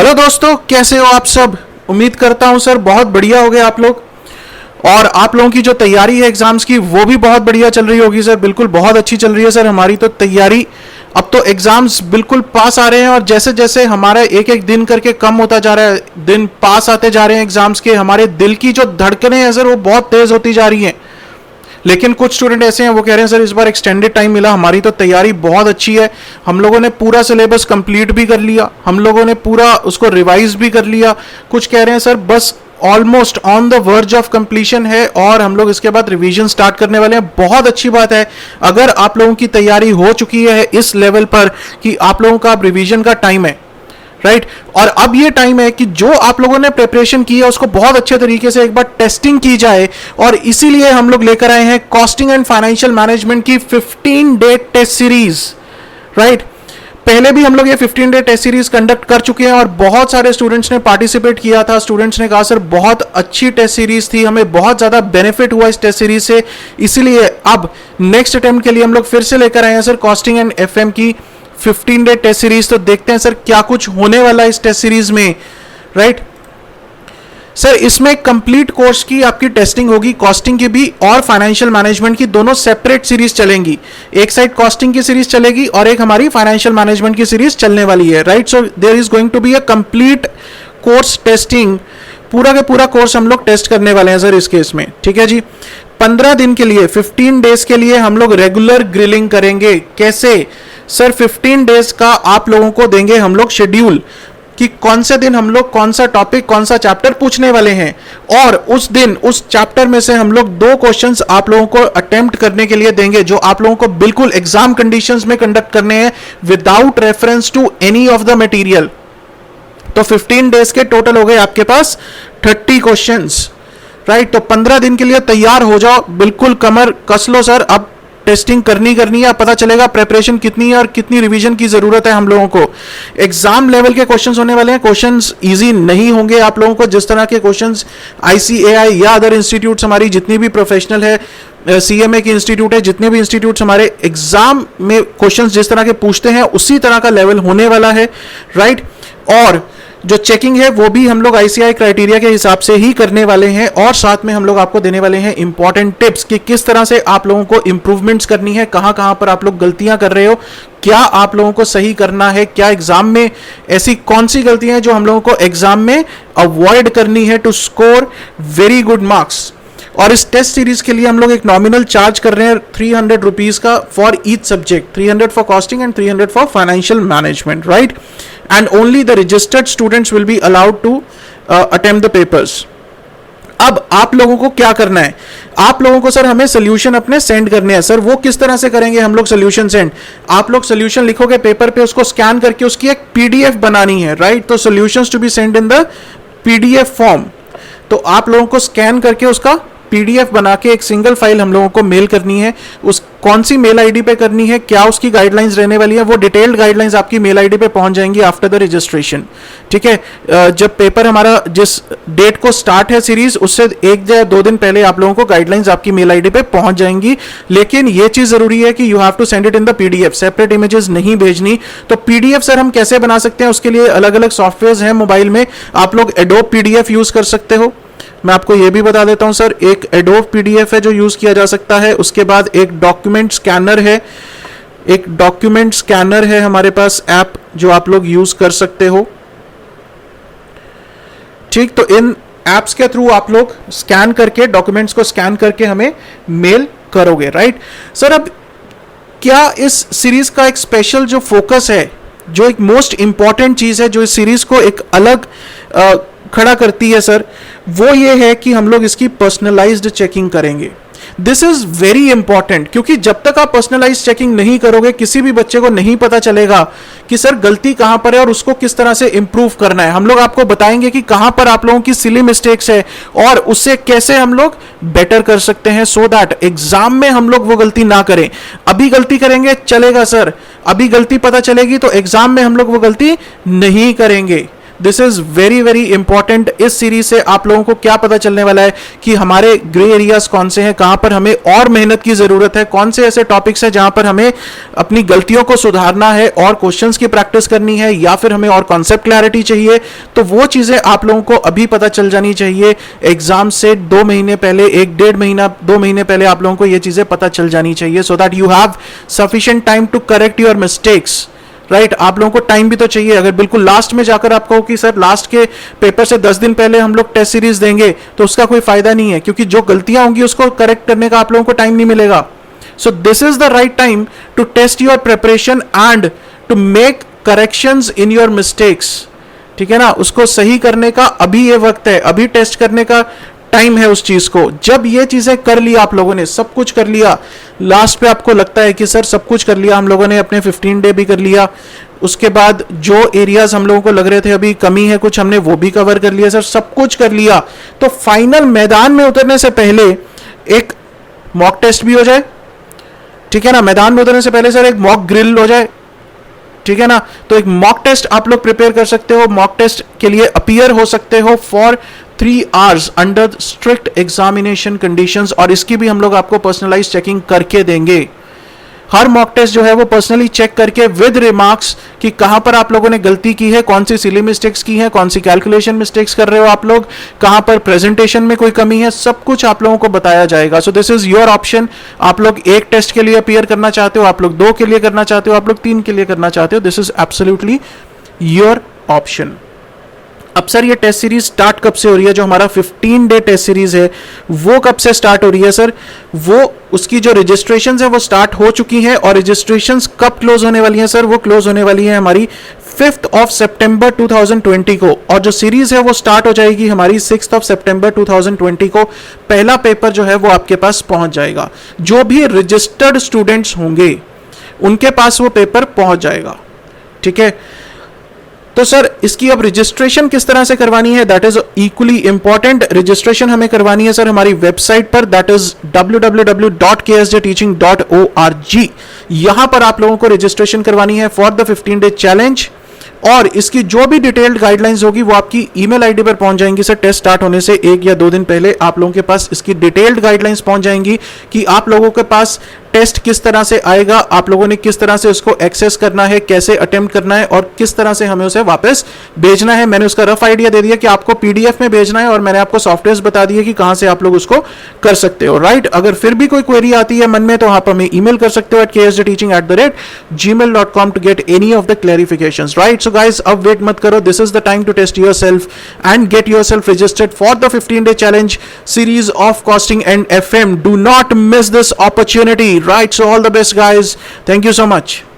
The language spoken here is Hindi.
हेलो दोस्तों, कैसे हो आप सब। उम्मीद करता हूं सर बहुत बढ़िया हो गए आप लोग। और आप लोगों की जो तैयारी है एग्जाम्स की वो भी बहुत बढ़िया चल रही होगी सर। बिल्कुल बहुत अच्छी चल रही है सर हमारी तो तैयारी। अब तो एग्जाम्स बिल्कुल पास आ रहे हैं और जैसे जैसे हमारा एक एक दिन करके कम होता जा रहा है, दिन पास आते जा रहे हैं एग्जाम्स के, हमारे दिल की जो धड़कनें हैं सर वो बहुत तेज होती जा रही हैं। लेकिन कुछ स्टूडेंट ऐसे हैं वो कह रहे हैं सर इस बार एक्सटेंडेड टाइम मिला, हमारी तो तैयारी बहुत अच्छी है, हम लोगों ने पूरा सिलेबस कंप्लीट भी कर लिया, हम लोगों ने पूरा उसको रिवाइज भी कर लिया। कुछ कह रहे हैं सर बस almost on the verge of completion है और हम लोग इसके बाद रिवीजन स्टार्ट करने वाले हैं। बहुत अच्छी बात है अगर आप लोगों की तैयारी हो चुकी है इस लेवल पर कि आप लोगों का अब रिवीजन का टाइम है, राइट। और अब ये टाइम है कि जो आप लोगों ने प्रिपरेशन की है उसको बहुत अच्छे तरीके से एक बार टेस्टिंग की जाए। और इसीलिए हम लोग लेकर आए हैं कॉस्टिंग एंड फाइनेंशियल मैनेजमेंट की 15 डे टेस्ट सीरीज, राइट। पहले भी हम लोग ये 15 डे टेस्ट सीरीज कंडक्ट कर चुके हैं और बहुत सारे स्टूडेंट्स ने पार्टिसिपेट किया था। स्टूडेंट्स ने कहा सर बहुत अच्छी टेस्ट सीरीज थी, हमें बहुत ज़्यादा बेनिफिट हुआ इस टेस्ट सीरीज से। इसीलिए अब नेक्स्ट अटेम्प्ट के लिए हम लोग फिर से लेकर आए हैं सर कॉस्टिंग एंड एफएम की 15 डे टेस्ट सीरीज। तो देखते हैं सर क्या कुछ होने वाला है इस टेस्ट सीरीज में, राइट। सर इसमें कंप्लीट कोर्स की आपकी टेस्टिंग होगी, कॉस्टिंग की भी और फाइनेंशियल मैनेजमेंट की, दोनों सेपरेट सीरीज चलेंगी। एक साइड कॉस्टिंग की सीरीज चलेगी और एक हमारी फाइनेंशियल मैनेजमेंट की सीरीज चलने वाली है, right. So there is going to be a complete course testing. पूरा का पूरा कोर्स हम लोग टेस्ट करने वाले हैं सर इस केस में, ठीक है जी। 15 दिन के लिए 15 डेज के लिए हम लोग रेगुलर ग्रिलिंग करेंगे। कैसे सर? 15 डेज का आप लोगों को देंगे हम लोग शेड्यूल कि कौन से दिन हम लोग कौन सा टॉपिक कौन सा चैप्टर पूछने वाले हैं और उस दिन उस चैप्टर में से हम लोग 2 क्वेश्चंस आप लोगों को अटेम्प्ट करने के लिए देंगे जो आप लोगों को बिल्कुल एग्जाम कंडीशंस में कंडक्ट करने हैं without reference to any of the material. तो 15 डेज के टोटल हो गए आपके पास 30 क्वेश्चंस, राइट। तो 15 दिन के लिए तैयार हो जाओ, बिल्कुल कमर कस लो सर। अब टेस्टिंग करनी है, पता चलेगा प्रिपरेशन कितनी है और कितनी रिवीजन की जरूरत है हम लोगों को। एग्जाम लेवल के क्वेश्चंस होने वाले हैं, क्वेश्चंस इजी नहीं होंगे आप लोगों को। जिस तरह के क्वेश्चंस आईसीएआई या अदर इंस्टीट्यूट्स हमारी जितनी भी प्रोफेशनल है, सीएमए की इंस्टीट्यूट है, जितने भी इंस्टीट्यूट्स हमारे एग्जाम में क्वेश्चंस जिस तरह के पूछते हैं उसी तरह का लेवल होने वाला है, राइट। और जो चेकिंग है वो भी हम लोग आईसीआई क्राइटेरिया के हिसाब से ही करने वाले हैं और साथ में हम लोग आपको देने वाले हैं इंपॉर्टेंट टिप्स कि किस तरह से आप लोगों को इंप्रूवमेंट्स करनी है, कहां कहां पर आप लोग गलतियां कर रहे हो, क्या आप लोगों को सही करना है, क्या एग्जाम में ऐसी कौन सी गलतियां हैं जो हम लोगों को एग्जाम में अवॉइड करनी है to score very good marks. और इस टेस्ट सीरीज के लिए हम लोग एक नॉमिनल चार्ज कर रहे हैं 300 रुपीज का for each subject, 300 for costing and 300 for financial management, right. And only the registered students will be allowed to attempt the papers. अब आप लोगों को क्या करना है? आप लोगों को सर हमें सोल्यूशन अपने सेंड करने हैं। सर वो किस तरह से करेंगे हम लोग सोल्यूशन सेंड? आप लोग सोल्यूशन लिखोगे पेपर पे, उसको स्कैन करके उसकी एक पीडीएफ बनानी है, राइट। तो solutions to be send in the PDF form. तो आप लोगों को स्कैन करके उसका पीडीएफ बना के एक सिंगल फाइल हम लोगों को मेल करनी है। उस कौन सी मेल आईडी पे करनी है, क्या उसकी गाइडलाइंस रहने वाली है, वो डिटेल्ड गाइडलाइंस आपकी मेल आईडी पे पहुंच जाएंगी आफ्टर द रजिस्ट्रेशन, ठीक है। जब पेपर हमारा जिस डेट को स्टार्ट है सीरीज उससे 1 या 2 दिन पहले आप लोगों को गाइडलाइंस आपकी मेल आईडी पे पहुंच जाएंगी। लेकिन ये चीज जरूरी है कि you have to send it in the PDF, separate images नहीं भेजनी। तो पीडीएफ सर हम कैसे बना सकते हैं? उसके लिए अलग अलग सॉफ्टवेयर हैं मोबाइल में। आप लोग एडोब पीडीएफ यूज कर सकते हो। मैं आपको यह भी बता देता हूं सर, एक एडोब पीडीएफ है जो यूज किया जा सकता है। उसके बाद एक डॉक्यूमेंट स्कैनर है, एक डॉक्यूमेंट स्कैनर है हमारे पास ऐप जो आप लोग यूज कर सकते हो, ठीक। तो इन एप्स के थ्रू आप लोग स्कैन करके डॉक्यूमेंट्स को स्कैन करके हमें मेल करोगे, राइट। सर अब क्या इस सीरीज का एक स्पेशल जो फोकस है, जो एक मोस्ट इंपॉर्टेंट चीज है जो इस सीरीज को एक अलग खड़ा करती है सर, वो ये है कि हम लोग इसकी पर्सनलाइज्ड चेकिंग करेंगे। दिस इज वेरी इंपॉर्टेंट क्योंकि जब तक आप पर्सनलाइज्ड चेकिंग नहीं करोगे किसी भी बच्चे को नहीं पता चलेगा कि सर गलती कहां पर है और उसको किस तरह से इंप्रूव करना है। हम लोग आपको बताएंगे कि कहां पर आप लोगों की सिली मिस्टेक्स है और उससे कैसे हम लोग बेटर कर सकते हैं सो दैट एग्जाम में हम लोग वो गलती ना करें। अभी गलती करेंगे चलेगा सर, अभी गलती पता चलेगी तो एग्जाम में हम लोग वो गलती नहीं करेंगे। This is very very important. इस सीरीज से आप लोगों को क्या पता चलने वाला है कि हमारे ग्रे एरियाज कौन से हैं, कहां पर हमें और मेहनत की जरूरत है, कौन से ऐसे टॉपिक्स हैं जहां पर हमें अपनी गलतियों को सुधारना है और क्वेश्चंस की प्रैक्टिस करनी है, या फिर हमें और कॉन्सेप्ट क्लैरिटी चाहिए। तो वो चीजें आप लोगों को अभी पता चल जानी चाहिए। एग्जाम से 2 महीने पहले, 1-1.5 महीना 2 महीने पहले आप लोगों को ये चीजें पता चल जानी चाहिए, so that you have sufficient time to correct your mistakes. Right, आप लोगों को टाइम भी तो चाहिए। अगर बिल्कुल लास्ट में जाकर आप कहो कि सर लास्ट के पेपर से 10 दिन पहले हम लोग टेस्ट सीरीज देंगे, तो उसका कोई फायदा नहीं है, क्योंकि जो गलतियां होंगी उसको करेक्ट करने का आप लोगों को टाइम नहीं मिलेगा। So this is the right time to test your preparation and to make corrections in your mistakes. ठीक है ना, उसको सही करने का अभी ये वक्त है, अभी टेस्ट करने का टाइम है उस चीज को। जब ये चीजें कर लिया आप लोगों ने, सब कुछ कर लिया, लास्ट पे आपको लगता है कि सर सब कुछ कर लिया हम लोगों ने, अपने 15 डे भी कर लिया, उसके बाद जो एरियाज हम लोगों को लग रहे थे अभी कमी है कुछ, हमने वो भी कवर कर लिया, सर सब कुछ कर लिया, तो फाइनल मैदान में उतरने से पहले एक मॉक टेस्ट भी हो जाए। ठीक है ना, मैदान में उतरने से पहले सर एक मॉक ग्रिल हो जाए। ठीक है ना, तो एक मॉक टेस्ट आप लोग प्रिपेयर कर सकते हो, मॉक टेस्ट के लिए अपीयर हो सकते हो for 3 hours under strict examination conditions, और इसकी भी हम लोग आपको पर्सनलाइज चेकिंग करके देंगे। हर मॉक टेस्ट जो है वो पर्सनली चेक करके विद रिमार्क्स कि कहां पर आप लोगों ने गलती की है, कौन सी सिली मिस्टेक्स की है, कौन सी कैलकुलेशन मिस्टेक्स कर रहे हो आप लोग, कहां पर प्रेजेंटेशन में कोई कमी है, सब कुछ आप लोगों को बताया जाएगा। सो दिस इज योर ऑप्शन। आप लोग एक टेस्ट के लिए अपीयर करना चाहते हो, आप लोग 2 के लिए करना चाहते हो, आप लोग 3 के लिए करना चाहते हो, this is absolutely your option. अब सर ये टेस्ट सीरीज स्टार्ट कब से हो रही है? जो हमारा 15 डे टेस्ट सीरीज है वो कब से स्टार्ट हो रही है सर? वो उसकी जो रजिस्ट्रेशन है वो स्टार्ट हो चुकी है, और रजिस्ट्रेशन कब क्लोज होने वाली है सर? वो क्लोज होने वाली है हमारी 5 सितंबर 2020 को, और जो सीरीज है वो स्टार्ट हो जाएगी हमारी 6 सितंबर 2020 को। पहला पेपर जो है वो आपके पास पहुंच जाएगा। जो भी रजिस्टर्ड स्टूडेंट्स होंगे उनके पास वो पेपर पहुंच जाएगा। ठीक है, तो सर इसकी अब रजिस्ट्रेशन किस तरह से करवानी है, that is equally important. Registration हमें करवानी है सर हमारी वेबसाइट पर, दैट इज www.ksjteaching.org। यहां पर आप लोगों को रजिस्ट्रेशन करवानी है फॉर द 15 डे चैलेंज, और इसकी जो भी डिटेल्ड गाइडलाइंस होगी वो आपकी ईमेल आईडी पर पहुंच जाएंगी सर। टेस्ट स्टार्ट होने से 1 या 2 दिन पहले आप लोगों के पास इसकी डिटेल्ड गाइडलाइंस पहुंच जाएंगी कि आप लोगों के पास टेस्ट किस तरह से आएगा, आप लोगों ने किस तरह से उसको एक्सेस करना है, कैसे अटेम्प्ट करना है, और किस तरह से हमें उसे वापस भेजना है। मैंने उसका रफ आइडिया दे दिया कि आपको पीडीएफ में भेजना है, और मैंने आपको सॉफ्टवेयर बता दिए कि कहां से आप लोग उसको कर सकते हो। राइट, अगर फिर भी कोई क्वेरी आती है मन में तो आप हमें ईमेल कर सकते हो ksjteaching@gmail.com to get any of the clarifications. Right, so guys अब वेट मत करो, this is the time to test yourself and get yourself registered for the 15 day challenge series of costing and FM. Do not miss this opportunity. Right, so all the best guys, thank you so much.